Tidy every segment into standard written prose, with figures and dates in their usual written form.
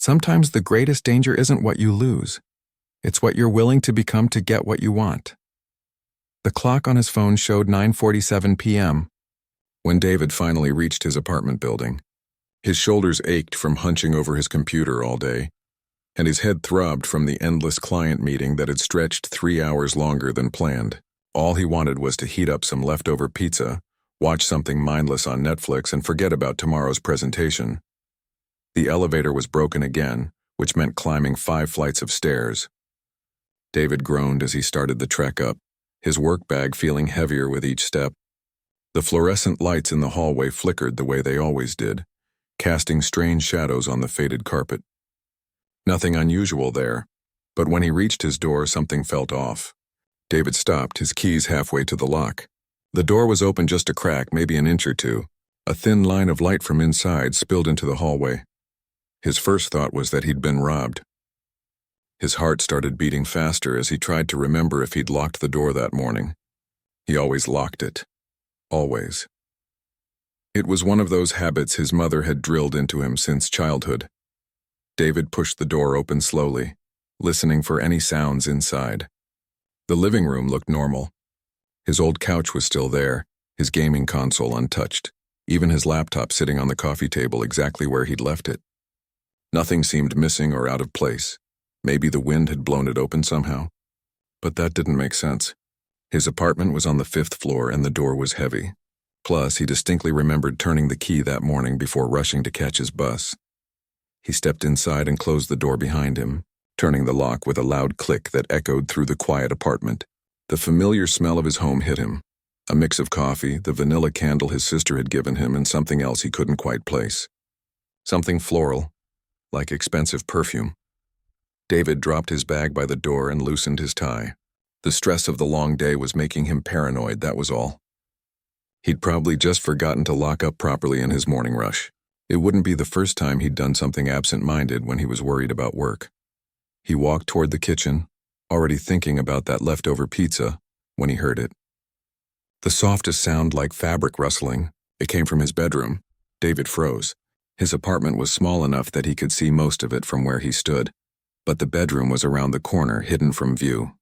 Sometimes the greatest danger isn't what you lose. It's what you're willing to become to get what you want. The clock on his phone showed 9:47 p.m. when David finally reached his apartment building. His shoulders ached from hunching over his computer all day, and his head throbbed from the endless client meeting that had stretched 3 hours longer than planned. All he wanted was to heat up some leftover pizza, watch something mindless on Netflix, and forget about tomorrow's presentation. The elevator was broken again, which meant climbing 5 flights of stairs. David groaned as he started the trek up, his work bag feeling heavier with each step. The fluorescent lights in the hallway flickered the way they always did, casting strange shadows on the faded carpet. Nothing unusual there, but when he reached his door, something felt off. David stopped, his keys halfway to the lock. The door was open just a crack, maybe an inch or two. A thin line of light from inside spilled into the hallway. His first thought was that he'd been robbed. His heart started beating faster as he tried to remember if he'd locked the door that morning. He always locked it. Always. It was one of those habits his mother had drilled into him since childhood. David pushed the door open slowly, listening for any sounds inside. The living room looked normal. His old couch was still there, his gaming console untouched, even his laptop sitting on the coffee table exactly where he'd left it. Nothing seemed missing or out of place. Maybe the wind had blown it open somehow. But that didn't make sense. His apartment was on the 5th floor and the door was heavy. Plus, he distinctly remembered turning the key that morning before rushing to catch his bus. He stepped inside and closed the door behind him, turning the lock with a loud click that echoed through the quiet apartment. The familiar smell of his home hit him. A mix of coffee, the vanilla candle his sister had given him, and something else he couldn't quite place. Something floral, like expensive perfume. David dropped his bag by the door and loosened his tie. The stress of the long day was making him paranoid, that was all. He'd probably just forgotten to lock up properly in his morning rush. It wouldn't be the first time he'd done something absent-minded when he was worried about work. He walked toward the kitchen, already thinking about that leftover pizza, when he heard it. The softest sound, like fabric rustling, it came from his bedroom. David froze. His apartment was small enough that he could see most of it from where he stood, but the bedroom was around the corner, hidden from view.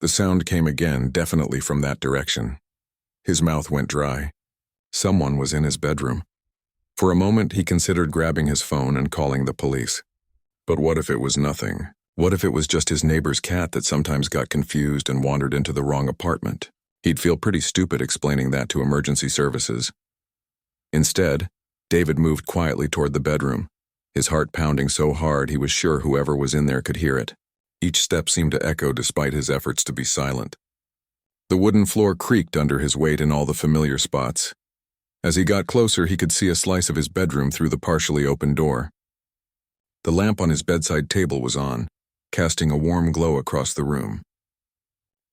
The sound came again, definitely from that direction. His mouth went dry. Someone was in his bedroom. For a moment, he considered grabbing his phone and calling the police. But what if it was nothing? What if it was just his neighbor's cat that sometimes got confused and wandered into the wrong apartment? He'd feel pretty stupid explaining that to emergency services. Instead, David moved quietly toward the bedroom, his heart pounding so hard he was sure whoever was in there could hear it. Each step seemed to echo despite his efforts to be silent. The wooden floor creaked under his weight in all the familiar spots. As he got closer, he could see a slice of his bedroom through the partially open door. The lamp on his bedside table was on, casting a warm glow across the room.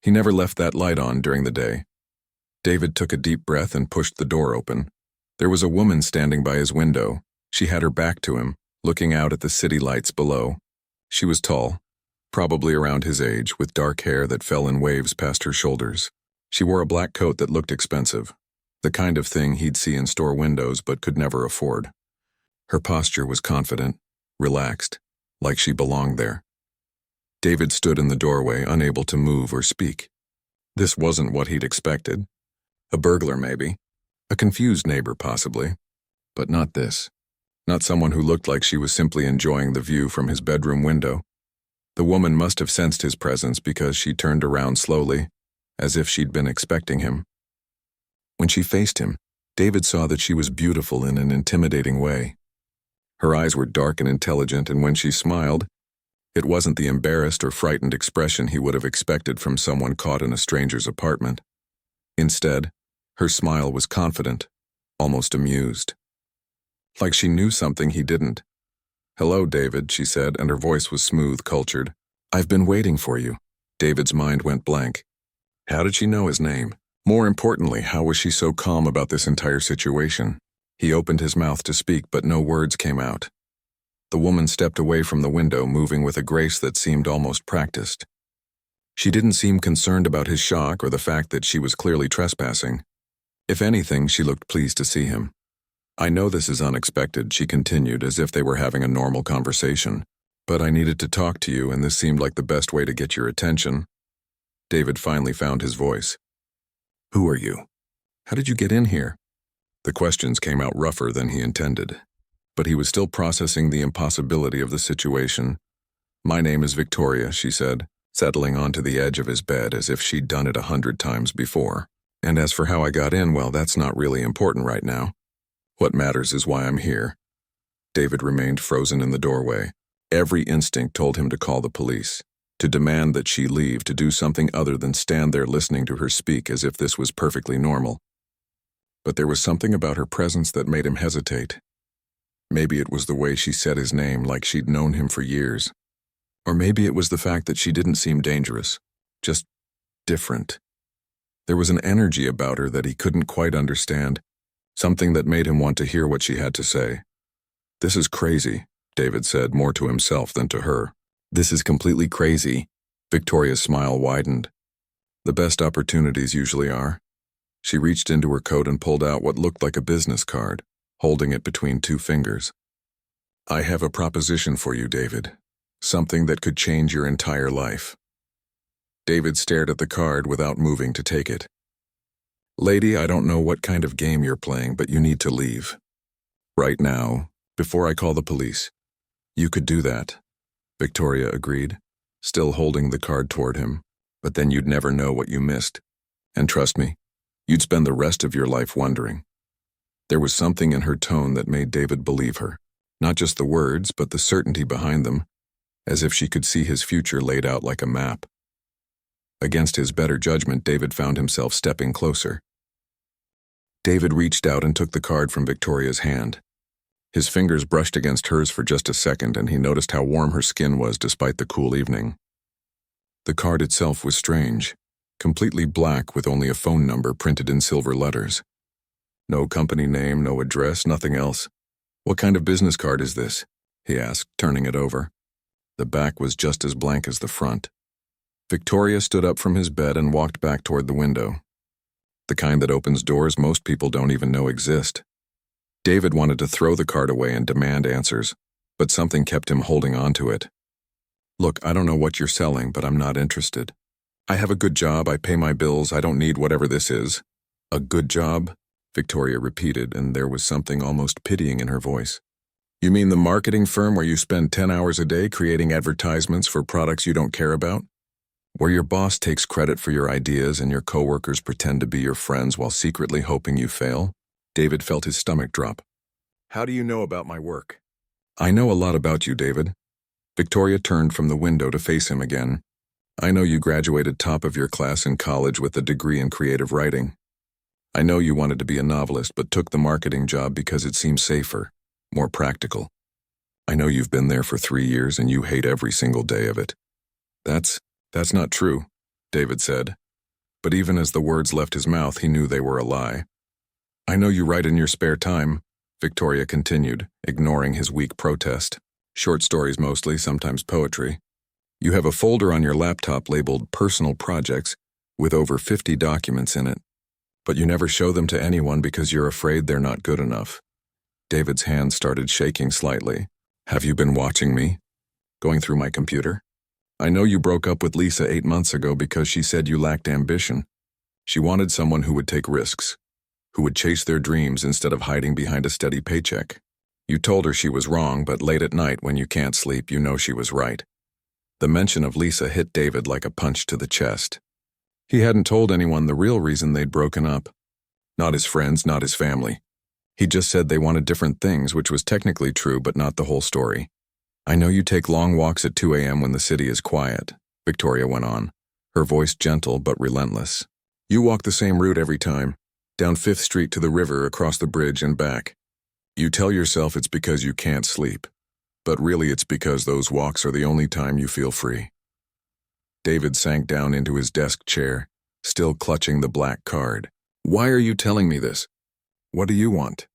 He never left that light on during the day. David took a deep breath and pushed the door open. There was a woman standing by his window. She had her back to him, looking out at the city lights below. She was tall, probably around his age, with dark hair that fell in waves past her shoulders. She wore a black coat that looked expensive, the kind of thing he'd see in store windows but could never afford. Her posture was confident, relaxed, like she belonged there. David stood in the doorway, unable to move or speak. This wasn't what he'd expected. A burglar, maybe. A confused neighbor, possibly. But not this. Not someone who looked like she was simply enjoying the view from his bedroom window. The woman must have sensed his presence because she turned around slowly, as if she'd been expecting him. When she faced him, David saw that she was beautiful in an intimidating way. Her eyes were dark and intelligent, and when she smiled, it wasn't the embarrassed or frightened expression he would have expected from someone caught in a stranger's apartment. Instead, her smile was confident, almost amused. Like she knew something he didn't. "Hello, David," she said, and her voice was smooth, cultured. "I've been waiting for you." David's mind went blank. How did she know his name? More importantly, how was she so calm about this entire situation? He opened his mouth to speak, but no words came out. The woman stepped away from the window, moving with a grace that seemed almost practiced. She didn't seem concerned about his shock or the fact that she was clearly trespassing. If anything, she looked pleased to see him. I know this is unexpected, she continued as if they were having a normal conversation. But I needed to talk to you, and this seemed like the best way to get your attention. David finally found his voice. Who are you? How did you get in here? The questions came out rougher than he intended. But he was still processing the impossibility of the situation. My name is Victoria, she said, settling onto the edge of his bed as if she'd done it 100 times before. And as for how I got in, well, that's not really important right now. What matters is why I'm here. David remained frozen in the doorway. Every instinct told him to call the police, to demand that she leave, to do something other than stand there listening to her speak as if this was perfectly normal. But there was something about her presence that made him hesitate. Maybe it was the way she said his name, like she'd known him for years. Or maybe it was the fact that she didn't seem dangerous, just different. There was an energy about her that he couldn't quite understand, something that made him want to hear what she had to say. This is crazy, David said, more to himself than to her. This is completely crazy. Victoria's smile widened. The best opportunities usually are. She reached into her coat and pulled out what looked like a business card, holding it between two fingers. I have a proposition for you, David. Something that could change your entire life. David stared at the card without moving to take it. Lady, I don't know what kind of game you're playing, but you need to leave. Right now, before I call the police. You could do that, Victoria agreed, still holding the card toward him, but then you'd never know what you missed. And trust me, you'd spend the rest of your life wondering. There was something in her tone that made David believe her, not just the words, but the certainty behind them, as if she could see his future laid out like a map. Against his better judgment, David found himself stepping closer. David reached out and took the card from Victoria's hand. His fingers brushed against hers for just a second, and he noticed how warm her skin was despite the cool evening. The card itself was strange, completely black with only a phone number printed in silver letters. No company name, no address, nothing else. What kind of business card is this? He asked, turning it over. The back was just as blank as the front. Victoria stood up from his bed and walked back toward the window. The kind that opens doors most people don't even know exist. David wanted to throw the card away and demand answers, but something kept him holding on to it. Look, I don't know what you're selling, but I'm not interested. I have a good job, I pay my bills, I don't need whatever this is. A good job? Victoria repeated, and there was something almost pitying in her voice. You mean the marketing firm where you spend 10 hours a day creating advertisements for products you don't care about? Where your boss takes credit for your ideas and your coworkers pretend to be your friends while secretly hoping you fail? David felt his stomach drop. How do you know about my work? I know a lot about you, David. Victoria turned from the window to face him again. I know you graduated top of your class in college with a degree in creative writing. I know you wanted to be a novelist but took the marketing job because it seemed safer, more practical. I know you've been there for 3 years and you hate every single day of it. That's not true, David said. But even as the words left his mouth, he knew they were a lie. I know you write in your spare time, Victoria continued, ignoring his weak protest. Short stories mostly, sometimes poetry. You have a folder on your laptop labeled Personal Projects with over 50 documents in it. But you never show them to anyone because you're afraid they're not good enough. David's hand started shaking slightly. Have you been watching me? Going through my computer? I know you broke up with Lisa 8 months ago because she said you lacked ambition. She wanted someone who would take risks, who would chase their dreams instead of hiding behind a steady paycheck. You told her she was wrong, but late at night when you can't sleep, you know she was right. The mention of Lisa hit David like a punch to the chest. He hadn't told anyone the real reason they'd broken up. Not his friends, not his family. He just said they wanted different things, which was technically true, but not the whole story. I know you take long walks at 2 a.m. when the city is quiet, Victoria went on, her voice gentle but relentless. You walk the same route every time, down 5th Street to the river, across the bridge and back. You tell yourself it's because you can't sleep, but really it's because those walks are the only time you feel free. David sank down into his desk chair, still clutching the black card. Why are you telling me this? What do you want?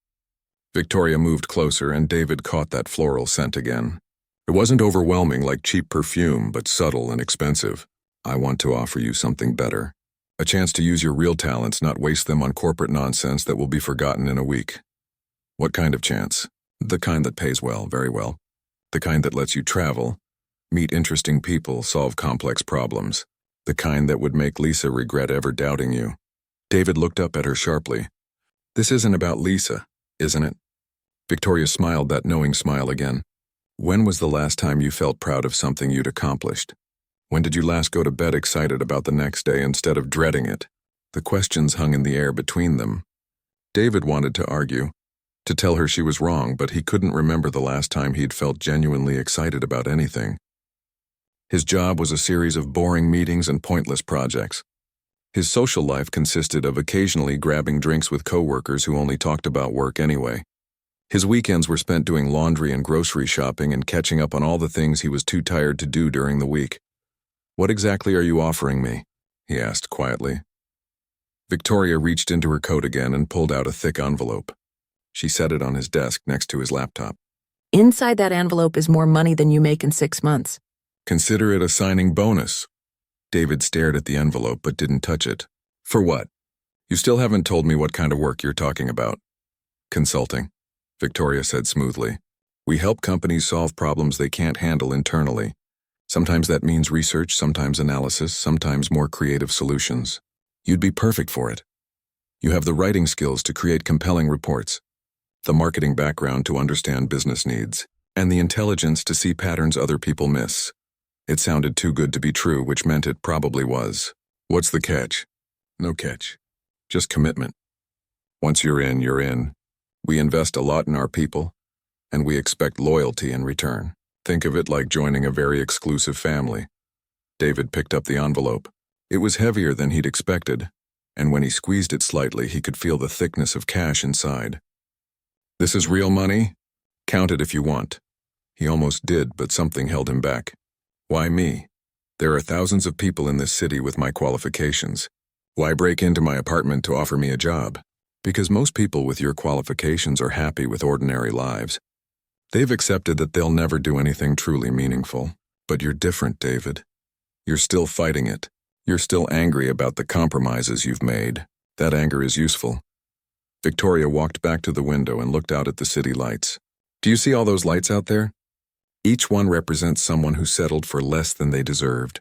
Victoria moved closer and David caught that floral scent again. It wasn't overwhelming like cheap perfume, but subtle and expensive. I want to offer you something better. A chance to use your real talents, not waste them on corporate nonsense that will be forgotten in a week. What kind of chance? The kind that pays well, very well. The kind that lets you travel, meet interesting people, solve complex problems. The kind that would make Lisa regret ever doubting you. David looked up at her sharply. This isn't about Lisa, isn't it? Victoria smiled that knowing smile again. When was the last time you felt proud of something you'd accomplished? When did you last go to bed excited about the next day instead of dreading it? The questions hung in the air between them. David wanted to argue, to tell her she was wrong, but he couldn't remember the last time he'd felt genuinely excited about anything. His job was a series of boring meetings and pointless projects. His social life consisted of occasionally grabbing drinks with coworkers who only talked about work anyway. His weekends were spent doing laundry and grocery shopping and catching up on all the things he was too tired to do during the week. What exactly are you offering me? He asked quietly. Victoria reached into her coat again and pulled out a thick envelope. She set it on his desk next to his laptop. Inside that envelope is more money than you make in 6 months. Consider it a signing bonus. David stared at the envelope but didn't touch it. For what? You still haven't told me what kind of work you're talking about. Consulting, Victoria said smoothly. We help companies solve problems they can't handle internally. Sometimes that means research, sometimes analysis, sometimes more creative solutions. You'd be perfect for it. You have the writing skills to create compelling reports, the marketing background to understand business needs, and the intelligence to see patterns other people miss. It sounded too good to be true, which meant it probably was. What's the catch? No catch. Just commitment. Once you're in, you're in. We invest a lot in our people, and we expect loyalty in return. Think of it like joining a very exclusive family. David picked up the envelope. It was heavier than he'd expected, and when he squeezed it slightly, he could feel the thickness of cash inside. This is real money? Count it if you want. He almost did, but something held him back. Why me? There are thousands of people in this city with my qualifications. Why break into my apartment to offer me a job? Because most people with your qualifications are happy with ordinary lives. They've accepted that they'll never do anything truly meaningful. But you're different, David. You're still fighting it. You're still angry about the compromises you've made. That anger is useful. Victoria walked back to the window and looked out at the city lights. Do you see all those lights out there? Each one represents someone who settled for less than they deserved.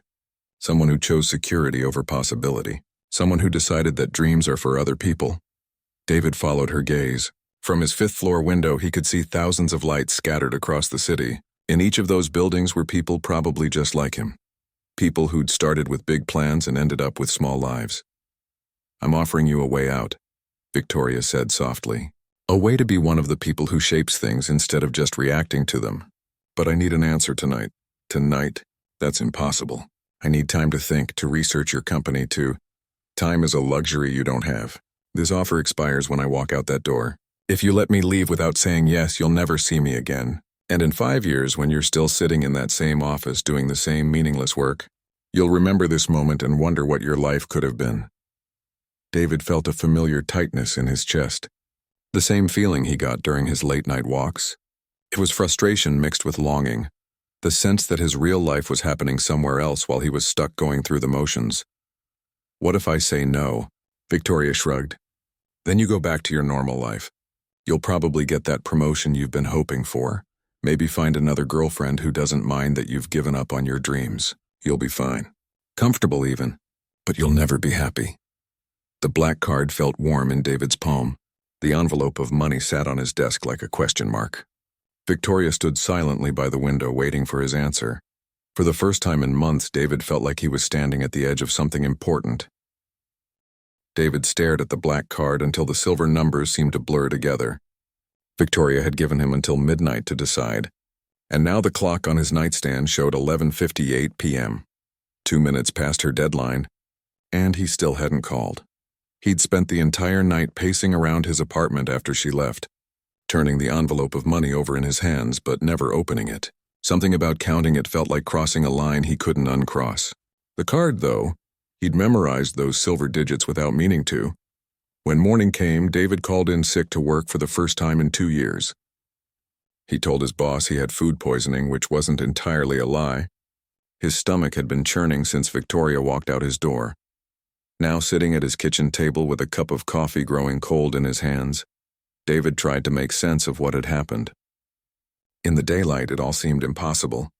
Someone who chose security over possibility. Someone who decided that dreams are for other people. David followed her gaze. From his 5th-floor window, he could see thousands of lights scattered across the city. In each of those buildings were people probably just like him. People who'd started with big plans and ended up with small lives. I'm offering you a way out, Victoria said softly. A way to be one of the people who shapes things instead of just reacting to them. But I need an answer tonight. Tonight? That's impossible. I need time to think, to research your company, to... Time is a luxury you don't have. This offer expires when I walk out that door. If you let me leave without saying yes, you'll never see me again. And in 5 years, when you're still sitting in that same office doing the same meaningless work, you'll remember this moment and wonder what your life could have been. David felt a familiar tightness in his chest. The same feeling he got during his late-night walks. It was frustration mixed with longing, the sense that his real life was happening somewhere else while he was stuck going through the motions. What if I say no? Victoria shrugged. Then you go back to your normal life. You'll probably get that promotion you've been hoping for. Maybe find another girlfriend who doesn't mind that you've given up on your dreams. You'll be fine. Comfortable even. But you'll never be happy. The black card felt warm in David's palm. The envelope of money sat on his desk like a question mark. Victoria stood silently by the window waiting for his answer. For the first time in months, David felt like he was standing at the edge of something important. David stared at the black card until the silver numbers seemed to blur together. Victoria had given him until midnight to decide, and now the clock on his nightstand showed 11:58 p.m. 2 minutes past her deadline, and he still hadn't called. He'd spent the entire night pacing around his apartment after she left, turning the envelope of money over in his hands but never opening it. Something about counting it felt like crossing a line he couldn't uncross. The card, though, he'd memorized those silver digits without meaning to. When morning came, David called in sick to work for the first time in 2 years. He told his boss he had food poisoning, which wasn't entirely a lie. His stomach had been churning since Victoria walked out his door. Now sitting at his kitchen table with a cup of coffee growing cold in his hands, David tried to make sense of what had happened. In the daylight, it all seemed impossible.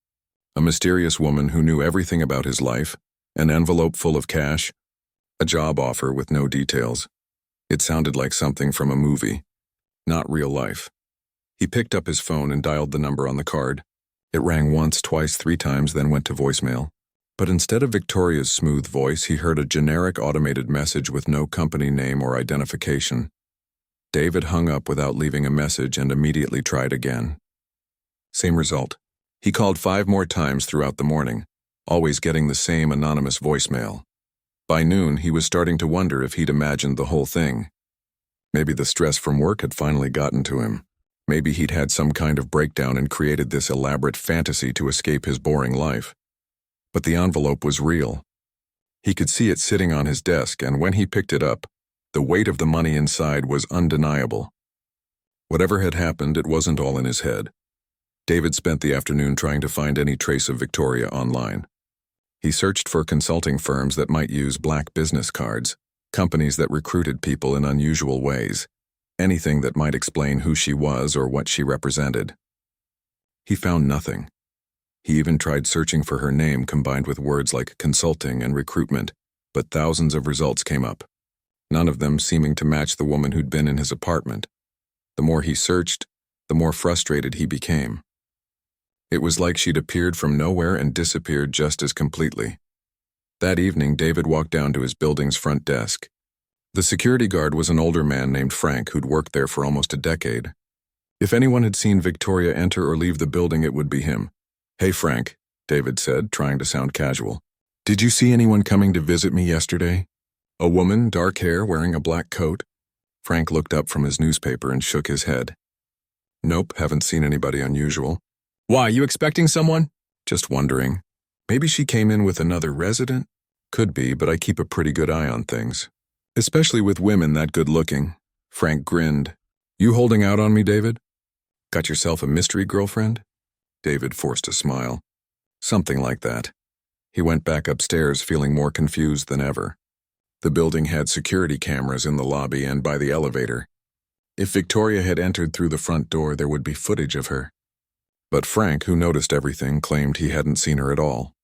A mysterious woman who knew everything about his life, an envelope full of cash, a job offer with no details. It sounded like something from a movie, not real life. He picked up his phone and dialed the number on the card. It rang once, twice, 3 times, then went to voicemail. But instead of Victoria's smooth voice, he heard a generic automated message with no company name or identification. David hung up without leaving a message and immediately tried again. Same result. He called 5 more times throughout the morning, always getting the same anonymous voicemail. By noon, he was starting to wonder if he'd imagined the whole thing. Maybe the stress from work had finally gotten to him. Maybe he'd had some kind of breakdown and created this elaborate fantasy to escape his boring life. But the envelope was real. He could see it sitting on his desk, and when he picked it up, the weight of the money inside was undeniable. Whatever had happened, it wasn't all in his head. David spent the afternoon trying to find any trace of Victoria online. He searched for consulting firms that might use black business cards, companies that recruited people in unusual ways, anything that might explain who she was or what she represented. He found nothing. He even tried searching for her name combined with words like consulting and recruitment, but thousands of results came up, none of them seeming to match the woman who'd been in his apartment. The more he searched, the more frustrated he became. It was like she'd appeared from nowhere and disappeared just as completely. That evening, David walked down to his building's front desk. The security guard was an older man named Frank who'd worked there for almost a decade. If anyone had seen Victoria enter or leave the building, it would be him. "Hey, Frank," David said, trying to sound casual. "Did you see anyone coming to visit me yesterday? A woman, dark hair, wearing a black coat?" Frank looked up from his newspaper and shook his head. "Nope, haven't seen anybody unusual." "Why, you expecting someone?" "Just wondering. Maybe she came in with another resident?" "Could be, but I keep a pretty good eye on things. Especially with women that good-looking." Frank grinned. "You holding out on me, David? Got yourself a mystery girlfriend?" David forced a smile. "Something like that." He went back upstairs feeling more confused than ever. The building had security cameras in the lobby and by the elevator. If Victoria had entered through the front door, there would be footage of her. But Frank, who noticed everything, claimed he hadn't seen her at all.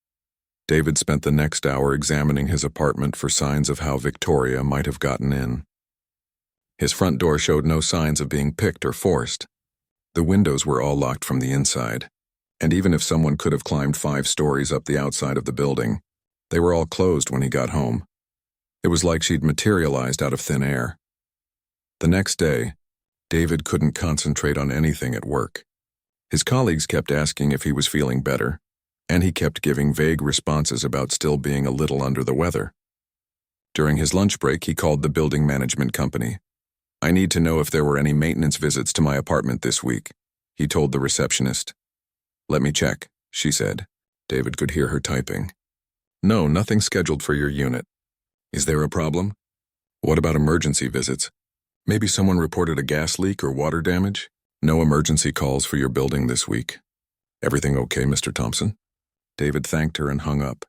David spent the next hour examining his apartment for signs of how Victoria might have gotten in. His front door showed no signs of being picked or forced. The windows were all locked from the inside, and even if someone could have climbed 5 stories up the outside of the building, they were all closed when he got home. It was like she'd materialized out of thin air. The next day, David couldn't concentrate on anything at work. His colleagues kept asking if he was feeling better, and he kept giving vague responses about still being a little under the weather. During his lunch break, he called the building management company. "I need to know if there were any maintenance visits to my apartment this week," he told the receptionist. "Let me check," she said. David could hear her typing. "No, nothing scheduled for your unit." "Is there a problem?" "What about emergency visits? Maybe someone reported a gas leak or water damage?" "No emergency calls for your building this week." "Everything okay, Mr. Thompson?" David thanked her and hung up.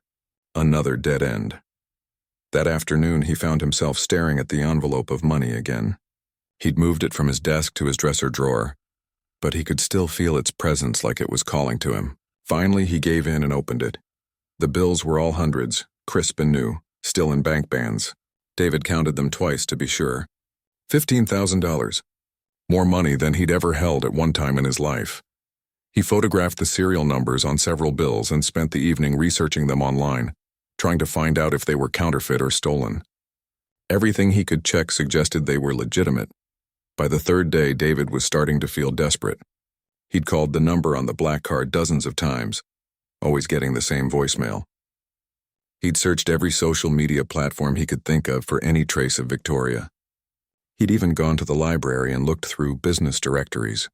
Another dead end. That afternoon, he found himself staring at the envelope of money again. He'd moved it from his desk to his dresser drawer, but he could still feel its presence like it was calling to him. Finally, he gave in and opened it. The bills were all hundreds, crisp and new, still in bank bands. David counted them twice to be sure. $15,000. More money than he'd ever held at one time in his life. He photographed the serial numbers on several bills and spent the evening researching them online, trying to find out if they were counterfeit or stolen. Everything he could check suggested they were legitimate. By the 3rd day, David was starting to feel desperate. He'd called the number on the black card dozens of times, always getting the same voicemail. He'd searched every social media platform he could think of for any trace of Victoria. He'd even gone to the library and looked through business directories,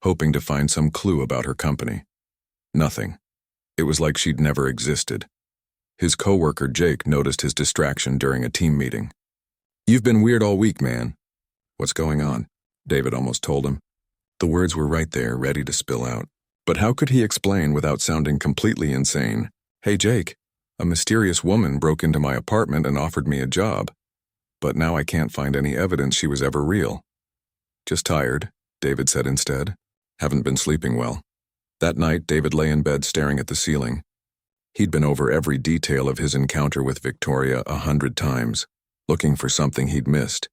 hoping to find some clue about her company. Nothing. It was like she'd never existed. His coworker Jake noticed his distraction during a team meeting. "You've been weird all week, man." "What's going on?" David almost told him. The words were right there, ready to spill out. But how could he explain without sounding completely insane? "Hey, Jake, a mysterious woman broke into my apartment and offered me a job. But now I can't find any evidence she was ever real." Just tired, David said instead. Haven't been sleeping well. That night, David lay in bed staring at the ceiling. He'd been over every detail of his encounter with Victoria 100 times, looking for something he'd missed.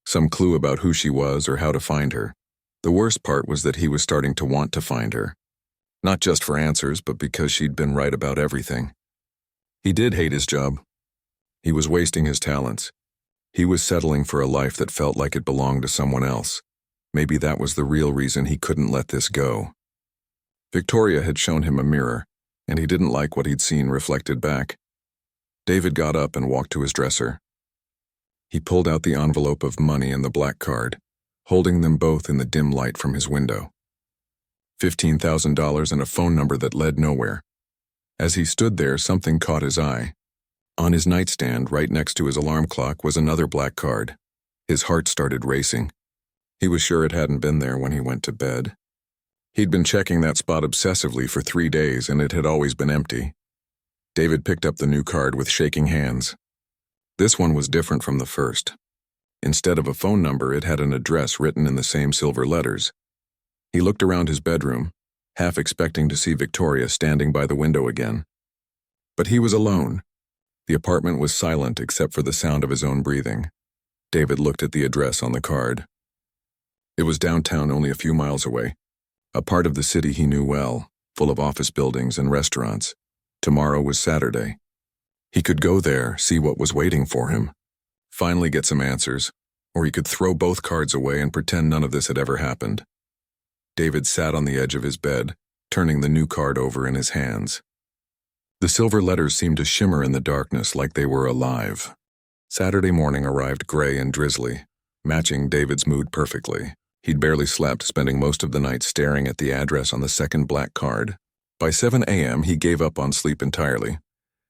Some clue about who she was or how to find her. The worst part was that he was starting to want to find her. Not just for answers, but because she'd been right about everything. He did hate his job. He was wasting his talents. He was settling for a life that felt like it belonged to someone else. Maybe that was the real reason he couldn't let this go. Victoria had shown him a mirror, and he didn't like what he'd seen reflected back. David got up and walked to his dresser. He pulled out the envelope of money and the black card, holding them both in the dim light from his window. $15,000 and a phone number that led nowhere. As he stood there, something caught his eye. On his nightstand, right next to his alarm clock, was another black card. His heart started racing. He was sure it hadn't been there when he went to bed. He'd been checking that spot obsessively for 3 days, and it had always been empty. David picked up the new card with shaking hands. This one was different from the first. Instead of a phone number, it had an address written in the same silver letters. He looked around his bedroom, half expecting to see Victoria standing by the window again. But he was alone. The apartment was silent except for the sound of his own breathing. David looked at the address on the card. It was downtown, only a few miles away. A part of the city he knew well, full of office buildings and restaurants. Tomorrow was Saturday. He could go there, see what was waiting for him. Finally get some answers, or he could throw both cards away and pretend none of this had ever happened. David sat on the edge of his bed, turning the new card over in his hands. The silver letters seemed to shimmer in the darkness like they were alive. Saturday morning arrived gray and drizzly, matching David's mood perfectly. He'd barely slept, spending most of the night staring at the address on the second black card. By 7 a.m., he gave up on sleep entirely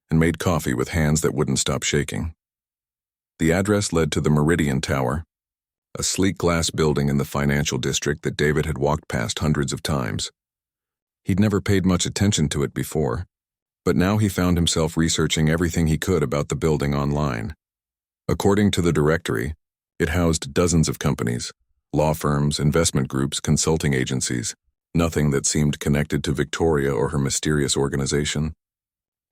and made coffee with hands that wouldn't stop shaking. The address led to the Meridian Tower, a sleek glass building in the financial district that David had walked past hundreds of times. He'd never paid much attention to it before, but now he found himself researching everything he could about the building online. According to the directory, it housed dozens of companies, law firms, investment groups, consulting agencies, nothing that seemed connected to Victoria or her mysterious organization.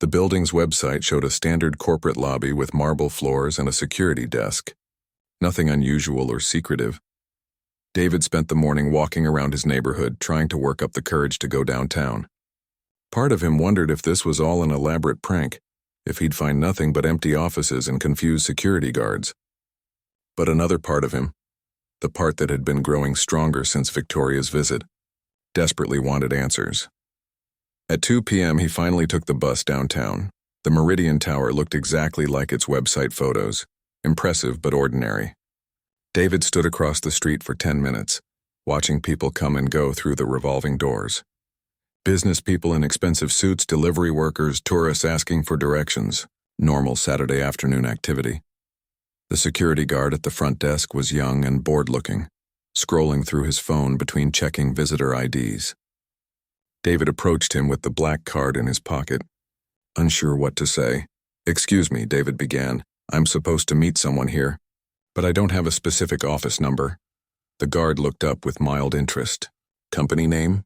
The building's website showed a standard corporate lobby with marble floors and a security desk. Nothing unusual or secretive. David spent the morning walking around his neighborhood, trying to work up the courage to go downtown. Part of him wondered if this was all an elaborate prank, if he'd find nothing but empty offices and confused security guards. But another part of him, the part that had been growing stronger since Victoria's visit, desperately wanted answers. At 2 p.m., he finally took the bus downtown. The Meridian Tower looked exactly like its website photos, impressive but ordinary. David stood across the street for 10 minutes, watching people come and go through the revolving doors. Business people in expensive suits, delivery workers, tourists asking for directions, normal Saturday afternoon activity. The security guard at the front desk was young and bored-looking, scrolling through his phone between checking visitor IDs. David approached him with the black card in his pocket, unsure what to say. "Excuse me," David began. "I'm supposed to meet someone here, but I don't have a specific office number." The guard looked up with mild interest. "Company name?"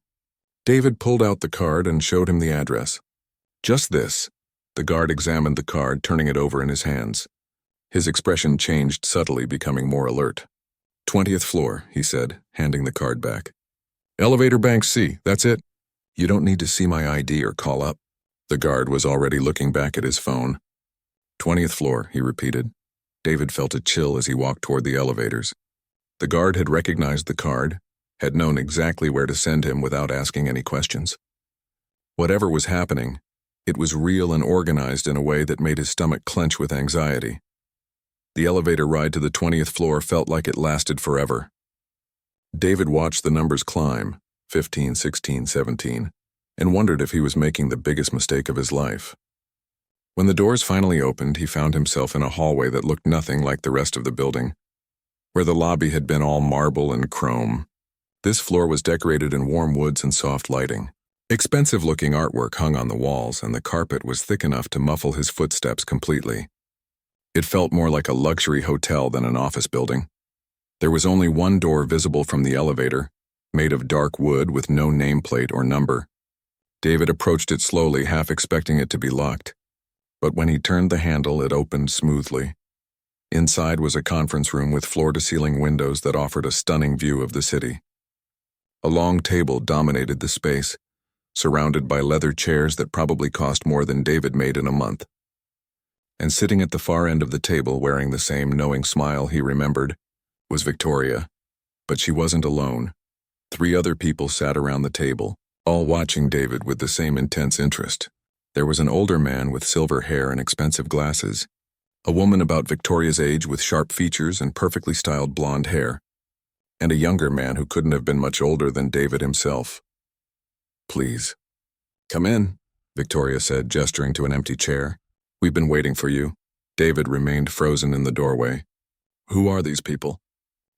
David pulled out the card and showed him the address. "Just this." The guard examined the card, turning it over in his hands. His expression changed subtly, becoming more alert. 20th floor, he said, handing the card back. "Elevator bank C, that's it. You don't need to see my ID or call up." The guard was already looking back at his phone. 20th floor, he repeated. David felt a chill as he walked toward the elevators. The guard had recognized the card, had known exactly where to send him without asking any questions. Whatever was happening, it was real and organized in a way that made his stomach clench with anxiety. The elevator ride to the 20th floor felt like it lasted forever. David watched the numbers climb, 15, 16, 17, and wondered if he was making the biggest mistake of his life. When the doors finally opened, he found himself in a hallway that looked nothing like the rest of the building, where the lobby had been all marble and chrome. This floor was decorated in warm woods and soft lighting. Expensive-looking artwork hung on the walls, and the carpet was thick enough to muffle his footsteps completely. It felt more like a luxury hotel than an office building. There was only one door visible from the elevator, made of dark wood with no nameplate or number. David approached it slowly, half expecting it to be locked. But when he turned the handle, it opened smoothly. Inside was a conference room with floor-to-ceiling windows that offered a stunning view of the city. A long table dominated the space, surrounded by leather chairs that probably cost more than David made in a month. And sitting at the far end of the table, wearing the same knowing smile he remembered, was Victoria. But she wasn't alone. 3 other people sat around the table, all watching David with the same intense interest. There was an older man with silver hair and expensive glasses, a woman about Victoria's age with sharp features and perfectly styled blonde hair, and a younger man who couldn't have been much older than David himself. "Please. Come in," Victoria said, gesturing to an empty chair. "We've been waiting for you." David remained frozen in the doorway. "Who are these people?"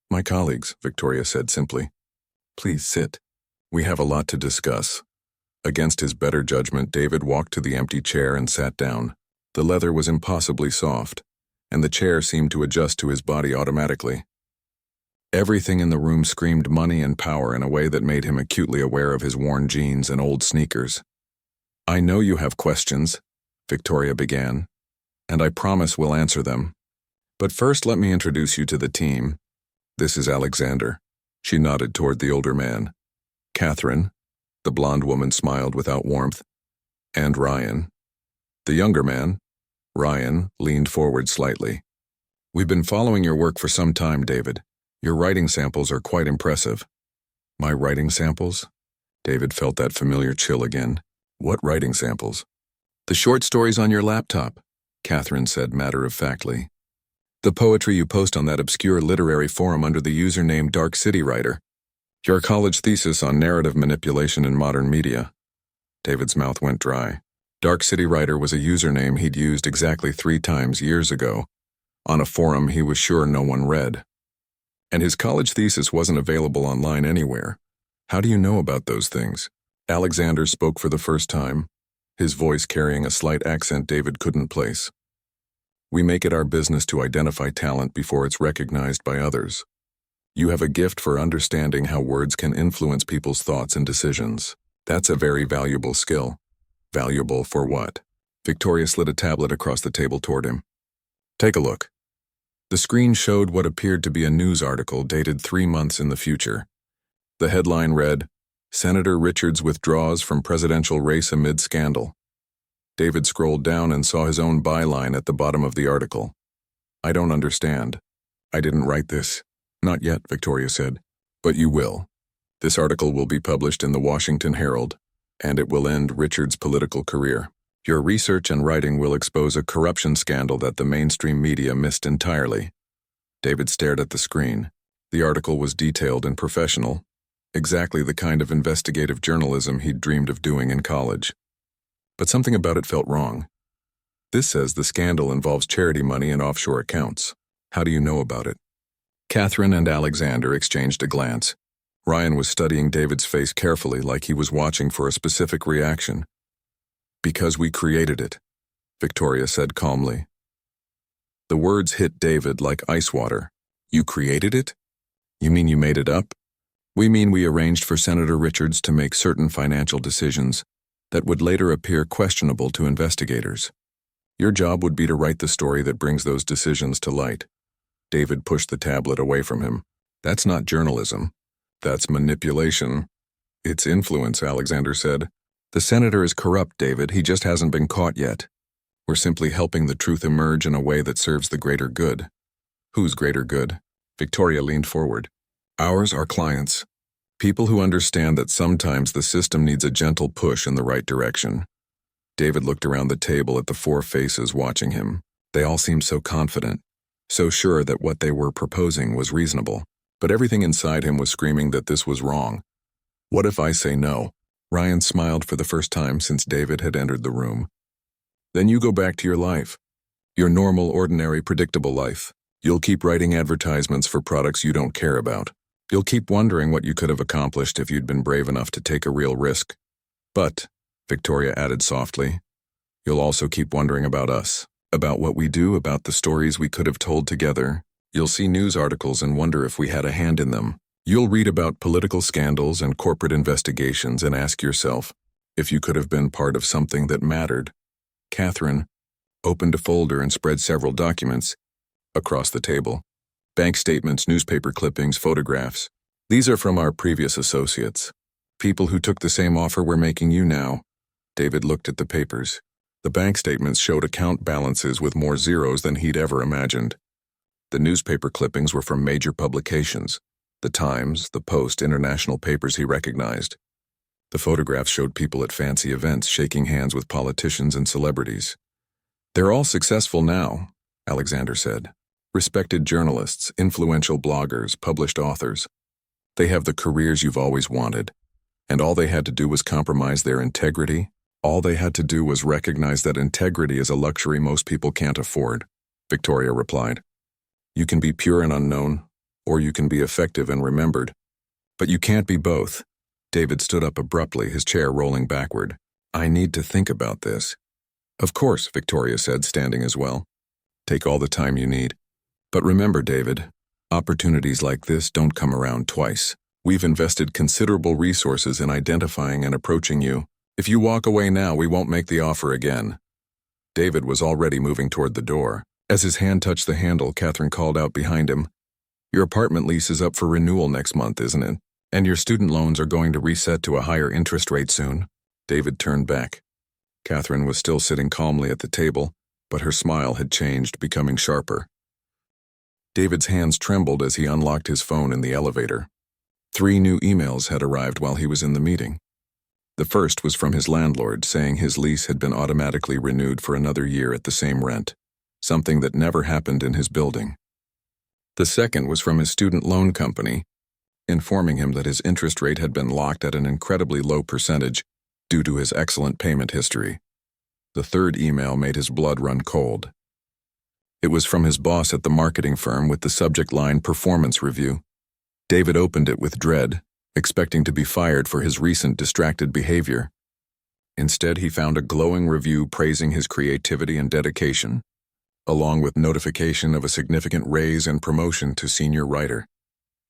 "My colleagues," Victoria said simply. "Please sit. We have a lot to discuss." Against his better judgment, David walked to the empty chair and sat down. The leather was impossibly soft, and the chair seemed to adjust to his body automatically. Everything in the room screamed money and power in a way that made him acutely aware of his worn jeans and old sneakers. "I know you have questions," Victoria began, "and I promise we'll answer them. But first let me introduce you to the team. This is Alexander." She nodded toward the older man. "Catherine," the blonde woman smiled without warmth, "and Ryan." The younger man, Ryan, leaned forward slightly. "We've been following your work for some time, David. Your writing samples are quite impressive." "My writing samples?" David felt that familiar chill again. "What writing samples?" "The short stories on your laptop," Catherine said matter-of-factly. "The poetry you post on that obscure literary forum under the username Dark City Writer. Your college thesis on narrative manipulation in modern media." David's mouth went dry. Dark City Writer was a username he'd used exactly 3 times years ago, on a forum he was sure no one read. And his college thesis wasn't available online anywhere. "How do you know about those things?" Alexander spoke for the first time, his voice carrying a slight accent David couldn't place. "We make it our business to identify talent before it's recognized by others. You have a gift for understanding how words can influence people's thoughts and decisions. That's a very valuable skill." "Valuable for what?" Victoria slid a tablet across the table toward him. "Take a look." The screen showed what appeared to be a news article dated 3 months in the future. The headline read, "Senator Richards withdraws from presidential race amid scandal." David scrolled down and saw his own byline at the bottom of the article. "I don't understand. I didn't write this." "Not yet," Victoria said. "But you will. This article will be published in the Washington Herald, and it will end Richards' political career. Your research and writing will expose a corruption scandal that the mainstream media missed entirely." David stared at the screen. The article was detailed and professional, exactly the kind of investigative journalism he'd dreamed of doing in college. But something about it felt wrong. "This says the scandal involves charity money and offshore accounts. How do you know about it?" Catherine and Alexander exchanged a glance. Ryan was studying David's face carefully, like he was watching for a specific reaction. "Because we created it," Victoria said calmly. The words hit David like ice water. "You created it? You mean you made it up?" "We mean we arranged for Senator Richards to make certain financial decisions that would later appear questionable to investigators. Your job would be to write the story that brings those decisions to light." David pushed the tablet away from him. "That's not journalism. That's manipulation." "It's influence," Alexander said. "The senator is corrupt, David. He just hasn't been caught yet. We're simply helping the truth emerge in a way that serves the greater good." "Whose greater good?" Victoria leaned forward. "Ours are clients. People who understand that sometimes the system needs a gentle push in the right direction." David looked around the table at the 4 faces watching him. They all seemed so confident, so sure that what they were proposing was reasonable. But everything inside him was screaming that this was wrong. "What if I say no?" Ryan smiled for the first time since David had entered the room. "Then you go back to your life. Your normal, ordinary, predictable life. You'll keep writing advertisements for products you don't care about. You'll keep wondering what you could have accomplished if you'd been brave enough to take a real risk. But," Victoria added softly, "you'll also keep wondering about us, about what we do, about the stories we could have told together, You'll see news articles and wonder if we had a hand in them. You'll read about political scandals and corporate investigations and ask yourself if you could have been part of something that mattered. Catherine opened a folder and spread several documents across the table. Bank statements, newspaper clippings, photographs. These are from our previous associates. People who took the same offer we're making you now. David looked at the papers. The bank statements showed account balances with more zeros than he'd ever imagined. The newspaper clippings were from major publications. The Times, the Post, international papers he recognized. The photographs showed people at fancy events shaking hands with politicians and celebrities. They're all successful now, Alexander said. Respected journalists, influential bloggers, published authors. They have the careers you've always wanted. And all they had to do was compromise their integrity. All they had to do was recognize that integrity is a luxury most people can't afford, Victoria replied. You can be pure and unknown, or you can be effective and remembered. But you can't be both. David stood up abruptly, his chair rolling backward. I need to think about this. Of course, Victoria said, standing as well. Take all the time you need. But remember, David, opportunities like this don't come around twice. We've invested considerable resources in identifying and approaching you. If you walk away now, we won't make the offer again. David was already moving toward the door. As his hand touched the handle, Catherine called out behind him. Your apartment lease is up for renewal next month, isn't it? And your student loans are going to reset to a higher interest rate soon. David turned back. Catherine was still sitting calmly at the table, but her smile had changed, becoming sharper. David's hands trembled as he unlocked his phone in the elevator. 3 new emails had arrived while he was in the meeting. The first was from his landlord saying his lease had been automatically renewed for another year at the same rent, something that never happened in his building. The second was from his student loan company, informing him that his interest rate had been locked at an incredibly low percentage due to his excellent payment history. The third email made his blood run cold. It was from his boss at the marketing firm with the subject line performance review. David opened it with dread, expecting to be fired for his recent distracted behavior. Instead, he found a glowing review praising his creativity and dedication, along with notification of a significant raise and promotion to senior writer.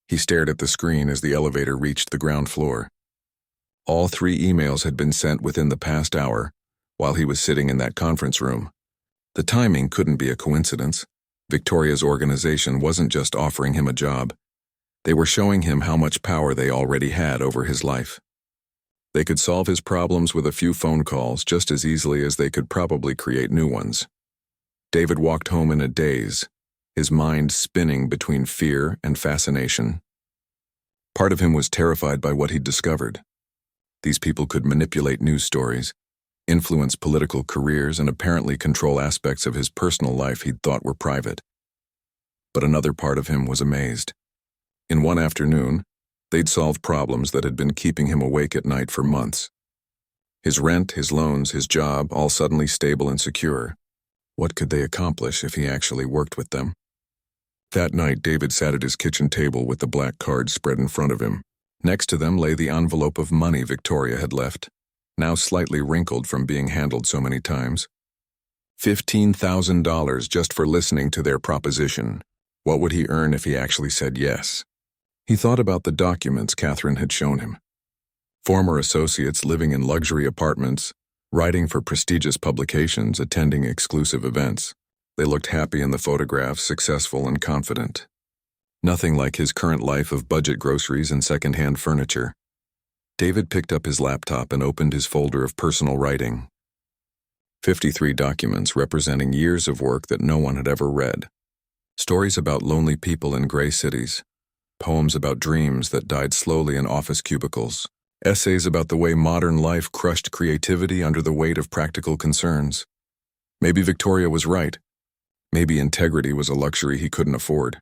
He stared at the screen as the elevator reached the ground floor. All 3 emails had been sent within the past hour, while he was sitting in that conference room. The timing couldn't be a coincidence. Victoria's organization wasn't just offering him a job. They were showing him how much power they already had over his life. They could solve his problems with a few phone calls just as easily as they could probably create new ones. David walked home in a daze, his mind spinning between fear and fascination. Part of him was terrified by what he'd discovered. These people could manipulate news stories, influence political careers, and apparently control aspects of his personal life he'd thought were private. But another part of him was amazed. In one afternoon, they'd solved problems that had been keeping him awake at night for months. His rent, his loans, his job, all suddenly stable and secure. What could they accomplish if he actually worked with them? That night, David sat at his kitchen table with the black cards spread in front of him. Next to them lay the envelope of money Victoria had left, now slightly wrinkled from being handled so many times. $15,000 just for listening to their proposition. What would he earn if he actually said yes? He thought about the documents Catherine had shown him. Former associates living in luxury apartments, writing for prestigious publications, attending exclusive events. They looked happy in the photographs, successful and confident. Nothing like his current life of budget groceries and second-hand furniture. David picked up his laptop and opened his folder of personal writing. 53 documents representing years of work that no one had ever read. Stories about lonely people in gray cities. Poems about dreams that died slowly in office cubicles. Essays about the way modern life crushed creativity under the weight of practical concerns. Maybe Victoria was right. Maybe integrity was a luxury he couldn't afford.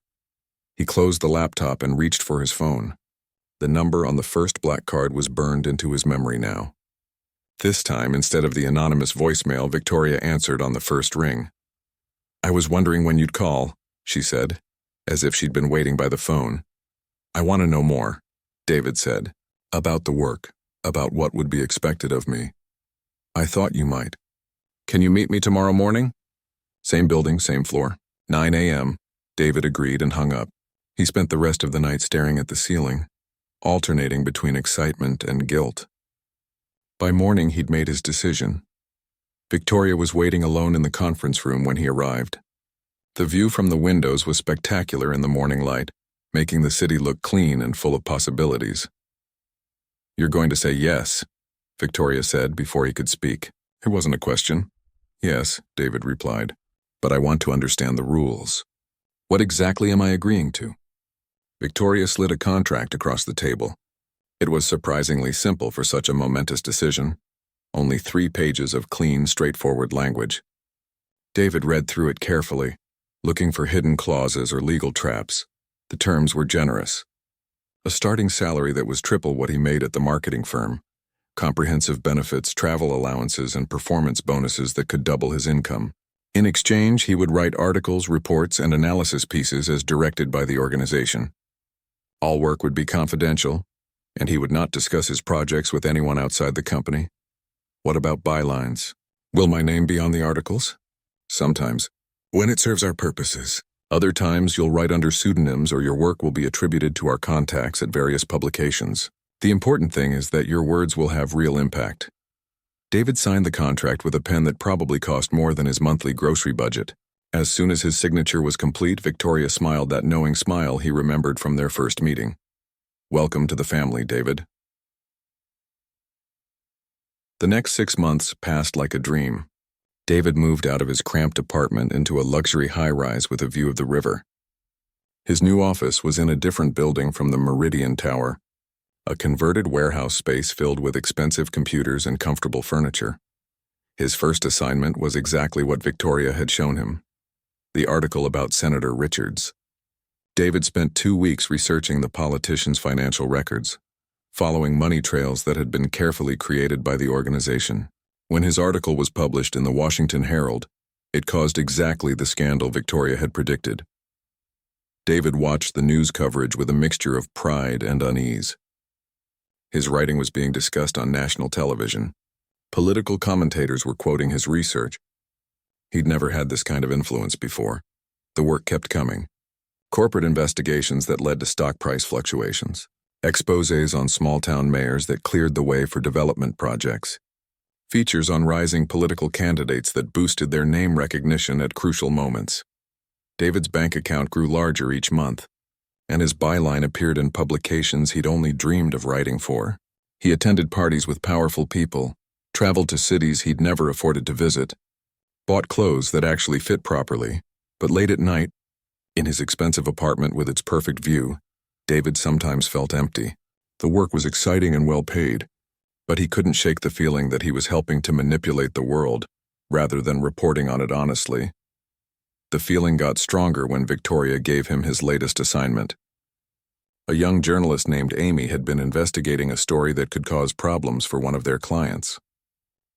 He closed the laptop and reached for his phone. The number on the first black card was burned into his memory now. This time, instead of the anonymous voicemail, Victoria answered on the first ring. "I was wondering when you'd call," she said, as if she'd been waiting by the phone. "I want to know more," David said, "about the work, about what would be expected of me." "I thought you might. Can you meet me tomorrow morning?" "Same building, same floor. 9 a.m. David agreed and hung up. He spent the rest of the night staring at the ceiling, alternating between excitement and guilt. By morning, he'd made his decision. Victoria was waiting alone in the conference room when he arrived. The view from the windows was spectacular in the morning light, making the city look clean and full of possibilities. "You're going to say yes," Victoria said before he could speak. It wasn't a question. "Yes," David replied, "but I want to understand the rules. What exactly am I agreeing to?" Victoria slid a contract across the table. It was surprisingly simple for such a momentous decision. Only 3 pages of clean, straightforward language. David read through it carefully, looking for hidden clauses or legal traps. The terms were generous. A starting salary that was triple what he made at the marketing firm, comprehensive benefits, travel allowances, and performance bonuses that could double his income. In exchange, he would write articles, reports, and analysis pieces as directed by the organization. All work would be confidential, and he would not discuss his projects with anyone outside the company. What about bylines? "Will my name be on the articles?" "Sometimes, when it serves our purposes. Other times you'll write under pseudonyms or your work will be attributed to our contacts at various publications. The important thing is that your words will have real impact." David signed the contract with a pen that probably cost more than his monthly grocery budget. As soon as his signature was complete, Victoria smiled that knowing smile he remembered from their first meeting. "Welcome to the family, David." The next 6 months passed like a dream. David moved out of his cramped apartment into a luxury high-rise with a view of the river. His new office was in a different building from the Meridian Tower, a converted warehouse space filled with expensive computers and comfortable furniture. His first assignment was exactly what Victoria had shown him: the article about Senator Richards. David spent 2 weeks researching the politician's financial records, following money trails that had been carefully created by the organization. When his article was published in the Washington Herald, it caused exactly the scandal Victoria had predicted. David watched the news coverage with a mixture of pride and unease. His writing was being discussed on national television. Political commentators were quoting his research. He'd never had this kind of influence before. The work kept coming. Corporate investigations that led to stock price fluctuations. Exposés on small-town mayors that cleared the way for development projects. Features on rising political candidates that boosted their name recognition at crucial moments. David's bank account grew larger each month, and his byline appeared in publications he'd only dreamed of writing for. He attended parties with powerful people, traveled to cities he'd never afforded to visit, bought clothes that actually fit properly, but late at night, in his expensive apartment with its perfect view, David sometimes felt empty. The work was exciting and well paid, but he couldn't shake the feeling that he was helping to manipulate the world, rather than reporting on it honestly. The feeling got stronger when Victoria gave him his latest assignment. A young journalist named Amy had been investigating a story that could cause problems for one of their clients.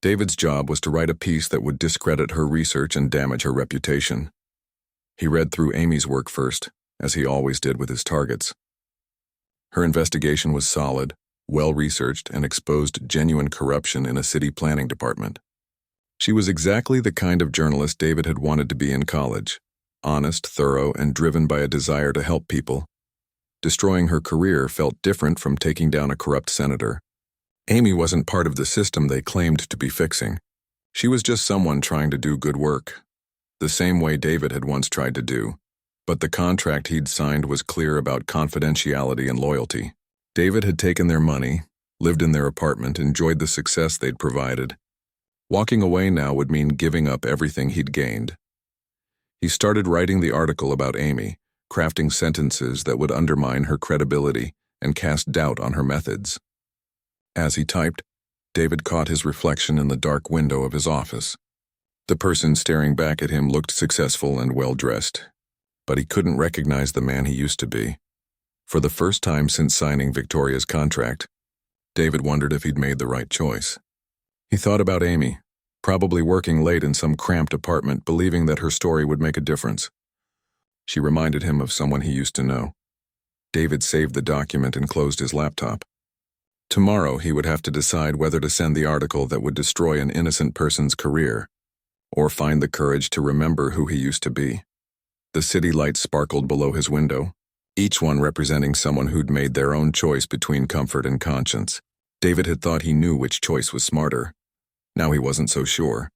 David's job was to write a piece that would discredit her research and damage her reputation. He read through Amy's work first, as he always did with his targets. Her investigation was solid, well-researched, and exposed genuine corruption in a city planning department. She was exactly the kind of journalist David had wanted to be in college: honest, thorough, and driven by a desire to help people. Destroying her career felt different from taking down a corrupt senator. Amy wasn't part of the system they claimed to be fixing. She was just someone trying to do good work, the same way David had once tried to do. But the contract he'd signed was clear about confidentiality and loyalty. David had taken their money, lived in their apartment, enjoyed the success they'd provided. Walking away now would mean giving up everything he'd gained. He started writing the article about Amy, crafting sentences that would undermine her credibility and cast doubt on her methods. As he typed, David caught his reflection in the dark window of his office. The person staring back at him looked successful and well-dressed, but he couldn't recognize the man he used to be. For the first time since signing Victoria's contract, David wondered if he'd made the right choice. He thought about Amy, probably working late in some cramped apartment, believing that her story would make a difference. She reminded him of someone he used to know. David saved the document and closed his laptop. Tomorrow he would have to decide whether to send the article that would destroy an innocent person's career, or find the courage to remember who he used to be. The city lights sparkled below his window, each one representing someone who'd made their own choice between comfort and conscience. David had thought he knew which choice was smarter. Now he wasn't so sure.